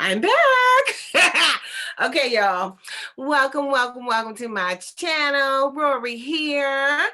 I'm back. Okay, y'all. Welcome to my channel. Rorree here.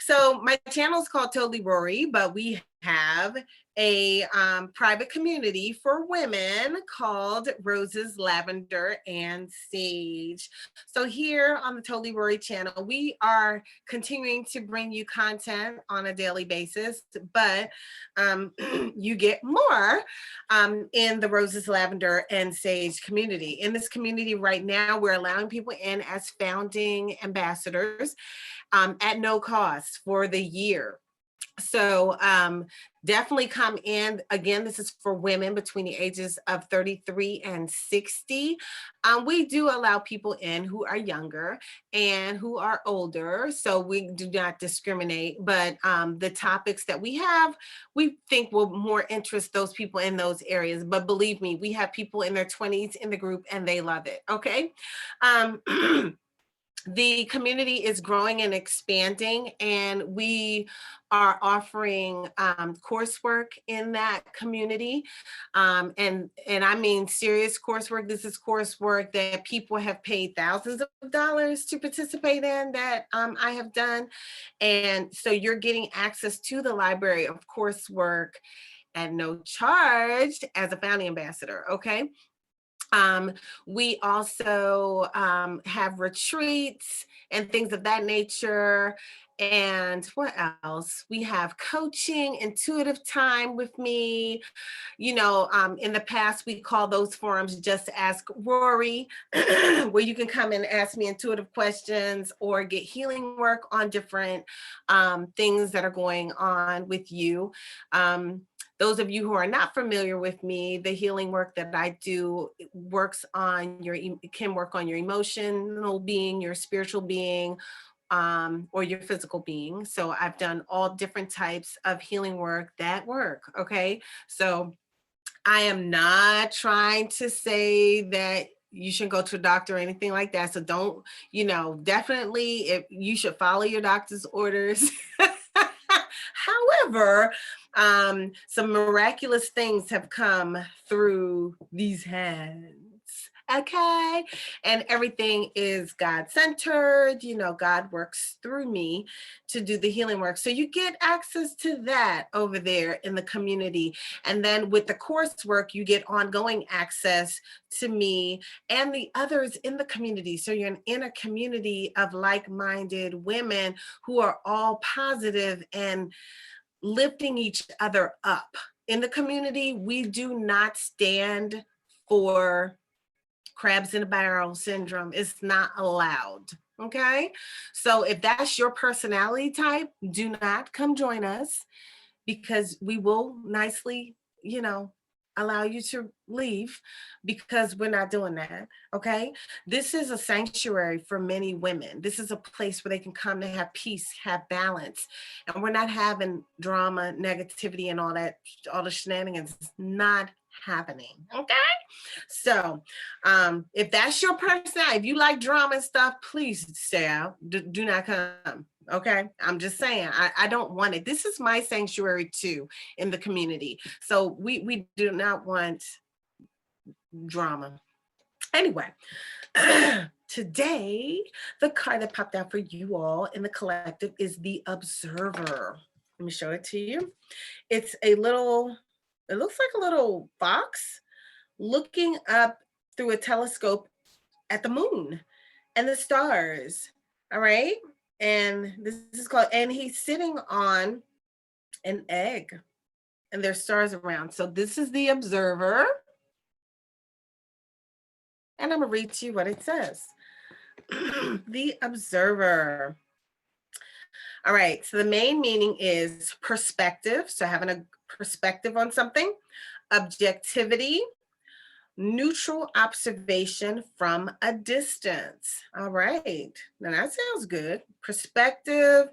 So my channel is called Totally Rorree, but we have a private community for women called Roses, Lavender, and Sage. So here on the Totally Rorree channel, we are continuing to bring you content on a daily basis, but you get more in the Roses, Lavender, and Sage community. In this community right now, we're allowing people in as founding ambassadors at no cost for the year. So definitely come in. Again, this is for women between the ages of 33 and 60. We do allow people in who are younger and who are older, so we do not discriminate, but the topics that we have, we think will more interest those people in those areas. But believe me, we have people in their 20s in the group and they love it, okay? The community is growing and expanding, and we are offering coursework in that community, and I mean serious coursework. This is coursework that people have paid thousands of dollars to participate in that I have done, and so you're getting access to the library of coursework at no charge as a founding ambassador, okay? We also have retreats and things of that nature. And what else? We have coaching, intuitive time with me. You know, in the past, we call those forums Just Ask Rorree, where you can come and ask me intuitive questions or get healing work on different things that are going on with you. Those of you who are not familiar with me, the healing work that I do can work on your emotional being, your spiritual being, or your physical being. So I've done all different types of healing work that work, okay? So I am not trying to say that you shouldn't go to a doctor or anything like that. So don't, definitely if you should follow your doctor's orders. However, some miraculous things have come through these hands. Okay. And everything is God-centered. God works through me to do the healing work. So you get access to that over there in the community. And then with the coursework, you get ongoing access to me and the others in the community. So you're in a community of like-minded women who are all positive and lifting each other up. In the community, we do not stand for crabs in a barrel syndrome. It's not allowed. Okay. So if that's your personality type, do not come join us, because we will nicely, allow you to leave, because we're not doing that. Okay. This is a sanctuary for many women. This is a place where they can come to have peace, have balance. And we're not having drama, negativity, and all the shenanigans. It's not happening. Okay. So if that's your personality, if you like drama and stuff, please stay out. Do not come. Okay. I'm just saying, I don't want it. This is my sanctuary too in the community. So we do not want drama. Anyway, today, the card that popped out for you all in the collective is the Observer. Let me show it to you. It looks like a little fox looking up through a telescope at the moon and the stars. All right. And this is called, and he's sitting on an egg and there's stars around. So this is the Observer. And I'm gonna read to you what it says. The Observer. All right, so the main meaning is perspective. So having a perspective on something, objectivity, neutral observation from a distance. All right, now that sounds good. Perspective,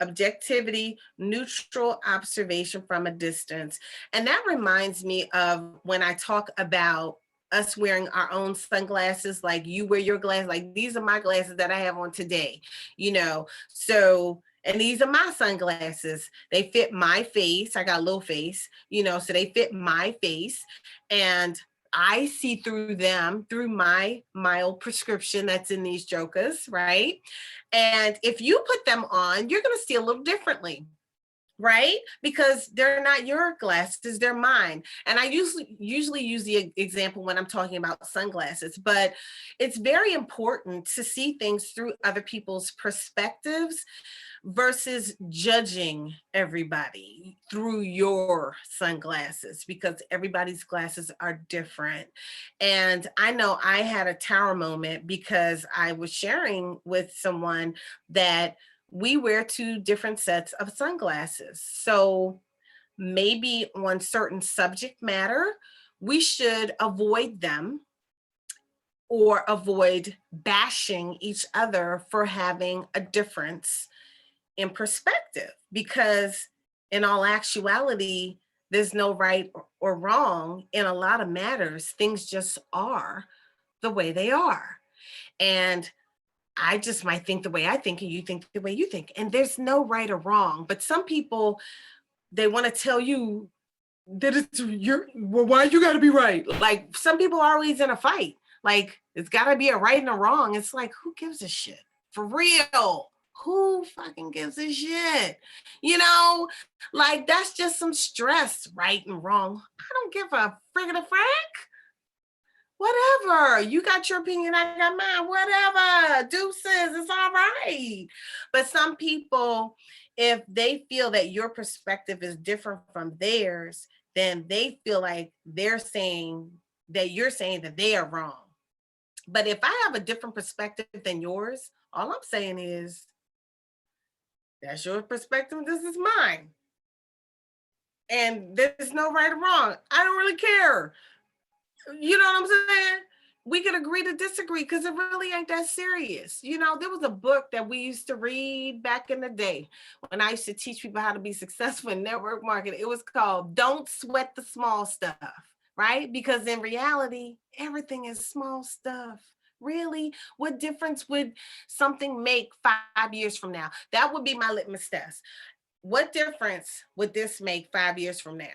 objectivity, neutral observation from a distance. And that reminds me of when I talk about us wearing our own sunglasses, like you wear your glasses, like these are my glasses that I have on today, so, and these are my sunglasses. They fit my face. I got a little face, so they fit my face. And I see through them through my mild prescription that's in these jokers, right? And if you put them on, you're going to see a little differently, right? Because they're not your glasses, they're mine. And I usually use the example when I'm talking about sunglasses, but it's very important to see things through other people's perspectives versus judging everybody through your sunglasses, because everybody's glasses are different. And I know I had a tower moment because I was sharing with someone that we wear two different sets of sunglasses. So maybe on certain subject matter, we should avoid them or avoid bashing each other for having a difference in perspective, because in all actuality, there's no right or wrong in a lot of matters. Things just are the way they are. And I just might think the way I think and you think the way you think. And there's no right or wrong. But some people, they want to tell you that it's your, well, why you got to be right? Like some people are always in a fight. Like it's got to be a right and a wrong. It's like, who gives a shit? For real. Who fucking gives a shit? You know, like that's just some stress, right and wrong. I don't give a friggin' a frack. Whatever. You got your opinion, I got mine. Whatever. Deuces, it's all right. But some people, if they feel that your perspective is different from theirs, then they feel like they're saying that you're saying that they are wrong. But if I have a different perspective than yours, all I'm saying is that's your perspective, this is mine. And there's no right or wrong. I don't really care. You know what I'm saying? We could agree to disagree because it really ain't that serious. You know, there was a book that we used to read back in the day when I used to teach people how to be successful in network marketing. It was called Don't Sweat the Small Stuff, right? Because in reality, everything is small stuff. Really? What difference would something make 5 years from now? That would be my litmus test. What difference would this make 5 years from now?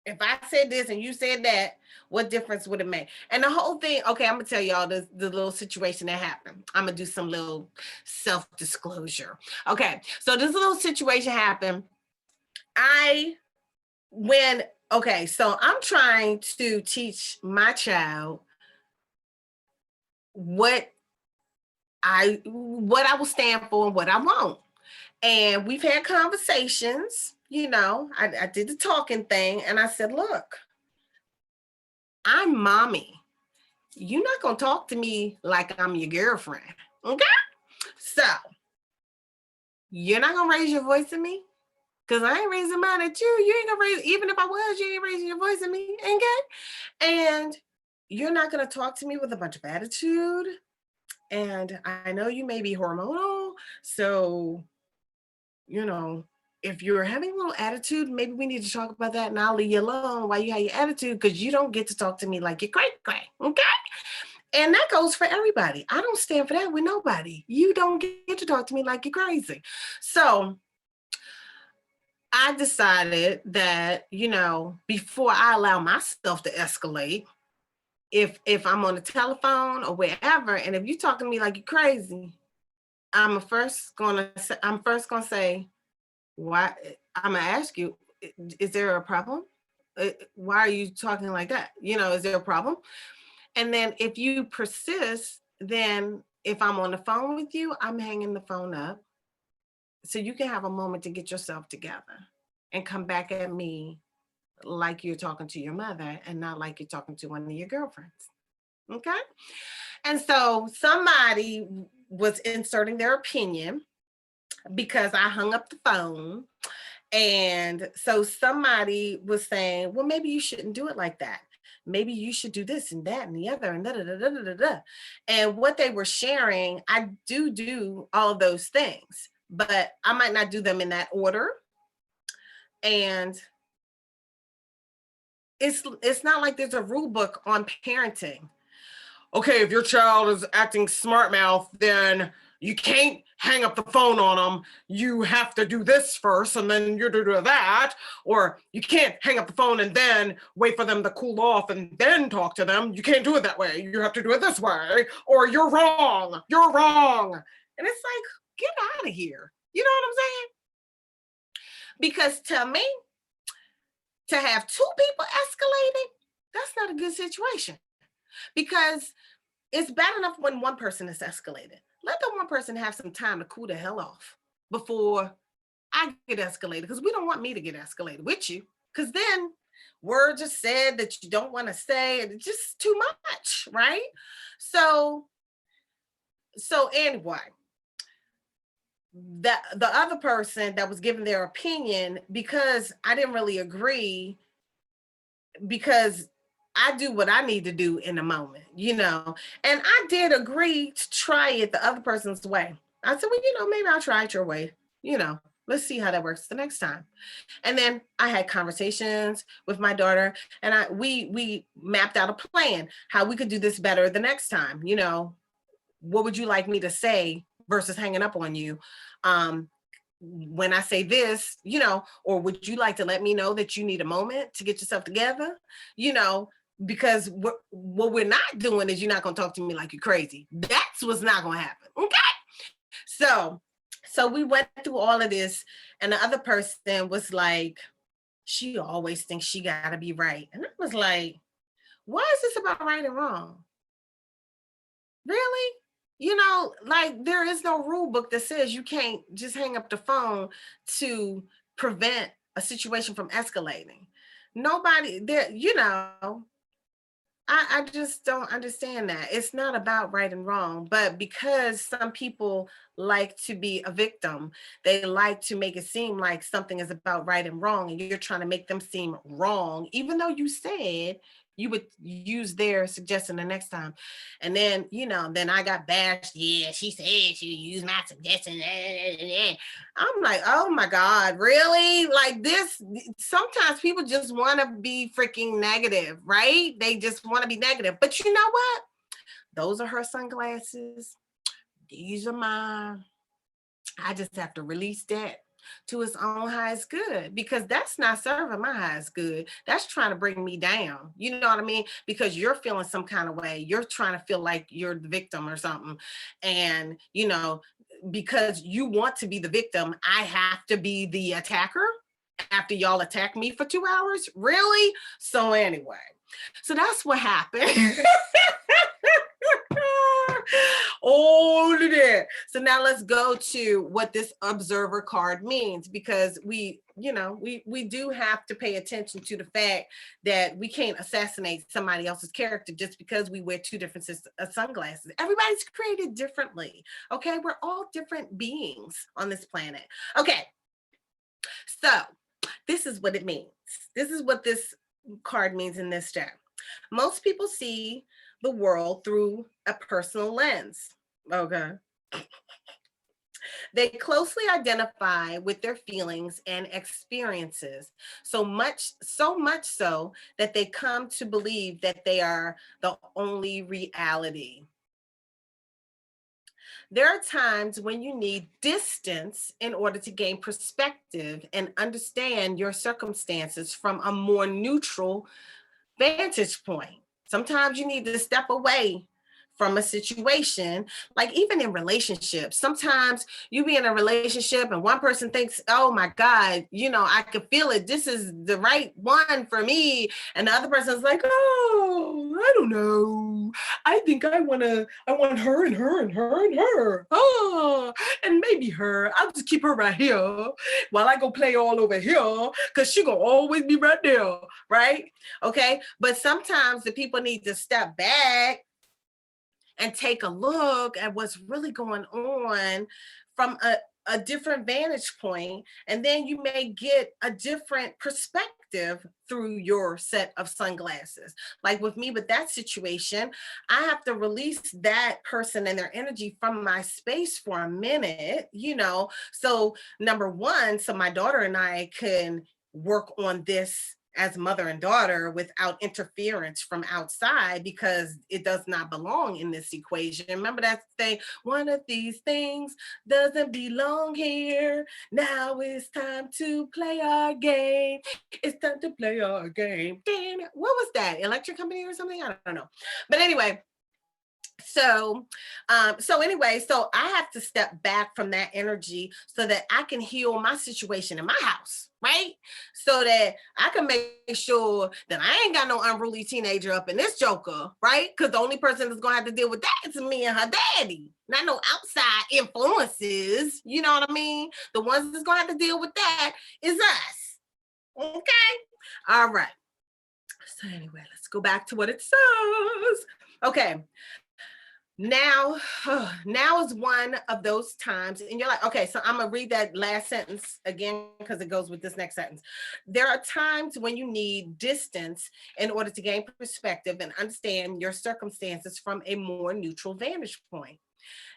If I said this and you said that, what difference would it make? And the whole thing, okay, I'm gonna tell y'all the little situation that happened. I'm gonna do some little self-disclosure. Okay, so this little situation happened. So I'm trying to teach my child what I will stand for and what I won't. And we've had conversations, you know, I did the talking thing and I said, look, I'm mommy. You're not going to talk to me like I'm your girlfriend. Okay. So you're not going to raise your voice at me because I ain't raising mine at you. You ain't going to raise, even if I was, you ain't raising your voice at me. Okay. And you're not going to talk to me with a bunch of attitude. And I know you may be hormonal. So, you know, if you're having a little attitude, maybe we need to talk about that and I'll leave you alone while you have your attitude because you don't get to talk to me like you're cray. Okay. And that goes for everybody. I don't stand for that with nobody. You don't get to talk to me like you're crazy. So I decided that, you know, before I allow myself to escalate, if I'm on the telephone or wherever, and if you're talking to me like you're crazy, I'm first gonna say, why? I'm gonna ask you, is there a problem? Why are you talking like that? You know, is there a problem? And then if you persist, then if I'm on the phone with you, I'm hanging the phone up so you can have a moment to get yourself together and come back at me like you're talking to your mother and not like you're talking to one of your girlfriends. Okay. And so somebody was inserting their opinion because I hung up the phone. And so somebody was saying, well, maybe you shouldn't do it like that. Maybe you should do this and that and the other and da da da da da da. And what they were sharing, I do all of those things, but I might not do them in that order. And it's not like there's a rule book on parenting. Okay, if your child is acting smart mouth, then you can't hang up the phone on them. You have to do this first and then you do that. Or you can't hang up the phone and then wait for them to cool off and then talk to them. You can't do it that way. You have to do it this way, or you're wrong. You're wrong. And it's like, get out of here. You know what I'm saying? Because to me, to have two people escalating, that's not a good situation. Because it's bad enough when one person is escalated. Let the one person have some time to cool the hell off before I get escalated, because we don't want me to get escalated with you. Because then words are said that you don't want to say, and it's just too much, right? So, anyway, the other person that was giving their opinion, because I didn't really agree, because I do what I need to do in the moment, you know. And I did agree to try it the other person's way. I said, well, you know, maybe I'll try it your way. You know, let's see how that works the next time. And then I had conversations with my daughter, and we mapped out a plan how we could do this better the next time. You know, what would you like me to say versus hanging up on you? When I say this, you know, or would you like to let me know that you need a moment to get yourself together? You know, because what we're not doing is, you're not going to talk to me like you're crazy. That's what's not going to happen. Okay. So we went through all of this, and the other person was like, she always thinks she got to be right. And I was like, why is this about right and wrong? Really? You know, like, there is no rule book that says you can't just hang up the phone to prevent a situation from escalating. Nobody there, you know, I just don't understand that. It's not about right and wrong, but because some people like to be a victim, they like to make it seem like something is about right and wrong, and you're trying to make them seem wrong, even though you said you would use their suggestion the next time. And then, you know, then I got bashed. Yeah, she said she used my suggestion. I'm like, oh my God, really? Like this, sometimes people just want to be freaking negative, right? They just want to be negative. But you know what? Those are her sunglasses. These are mine. I just have to release that to its own highest good, because that's not serving my highest good. That's trying to bring me down. You know what I mean? Because you're feeling some kind of way. You're trying to feel like you're the victim or something. And, you know, because you want to be the victim, I have to be the attacker after y'all attack me for 2 hours? Really? So anyway, so that's what happened. All of that. So now let's go to what this observer card means, because we, you know, we do have to pay attention to the fact that we can't assassinate somebody else's character just because we wear two different sunglasses. Everybody's created differently. Okay, we're all different beings on this planet. Okay, so this is what it means. This is what this card means in this deck. Most people see the world through a personal lens. Okay. They closely identify with their feelings and experiences, so much so that they come to believe that they are the only reality. There are times when you need distance in order to gain perspective and understand your circumstances from a more neutral vantage point. Sometimes you need to step away from a situation, like even in relationships. Sometimes you be in a relationship and one person thinks, oh my God, you know, I could feel it. This is the right one for me. And the other person's like, oh, I don't know. I think I want her and her and her and her. Oh, and maybe her. I'll just keep her right here while I go play all over here, because she gonna always be right there, right? Okay. But sometimes the people need to step back and take a look at what's really going on from a different vantage point, and then you may get a different perspective through your set of sunglasses. Like with me, with that situation, I have to release that person and their energy from my space for a minute, you know. So number one, so my daughter and I can work on this as mother and daughter without interference from outside, because it does not belong in this equation. Remember that thing, one of these things doesn't belong here. Now it's time to play our game. It's time to play our game. Damn it. What was that? Electric Company or something? I don't know. But anyway, so I have to step back from that energy so that I can heal my situation in my house, right? So that I can make sure that I ain't got no unruly teenager up in this joker, right? Because the only person that's gonna have to deal with that is me and her daddy, not no outside influences. You know what I mean? The ones that's gonna have to deal with that is us. Okay. All right. So anyway, let's go back to what it says. Okay. Now, now is one of those times, and you're like, okay, so I'm gonna read that last sentence again because it goes with this next sentence. There are times when you need distance in order to gain perspective and understand your circumstances from a more neutral vantage point.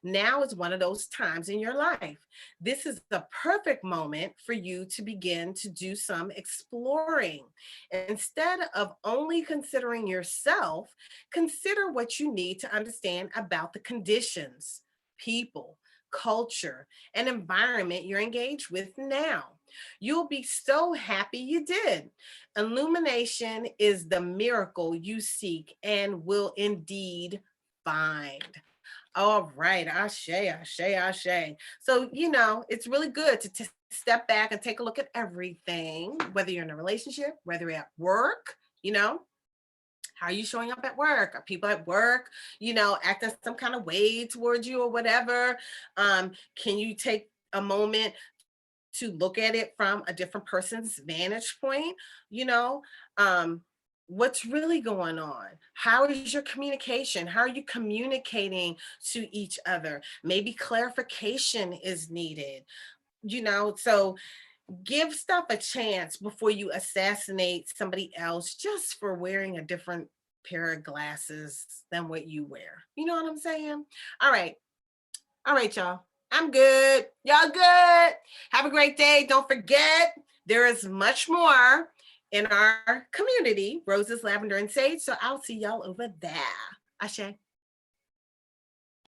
Now is one of those times in your life. This is the perfect moment for you to begin to do some exploring. Instead of only considering yourself, consider what you need to understand about the conditions, people, culture, and environment you're engaged with now. You'll be so happy you did. Illumination is the miracle you seek and will indeed find. All right, ashe, ashe, ashe. So, it's really good to step back and take a look at everything, whether you're in a relationship, whether you're at work, how are you showing up at work? Are people at work, acting some kind of way towards you or whatever? Can you take a moment to look at it from a different person's vantage point? You know, um, what's really going on? How is your communication? How are you communicating to each other? Maybe clarification is needed, so give stuff a chance before you assassinate somebody else just for wearing a different pair of glasses than what you wear. You know what I'm saying? All right. All right, y'all. I'm good. Y'all good. Have a great day. Don't forget, there is much more in our community, Roses, Lavender, and Sage. So I'll see y'all over there. Ashe.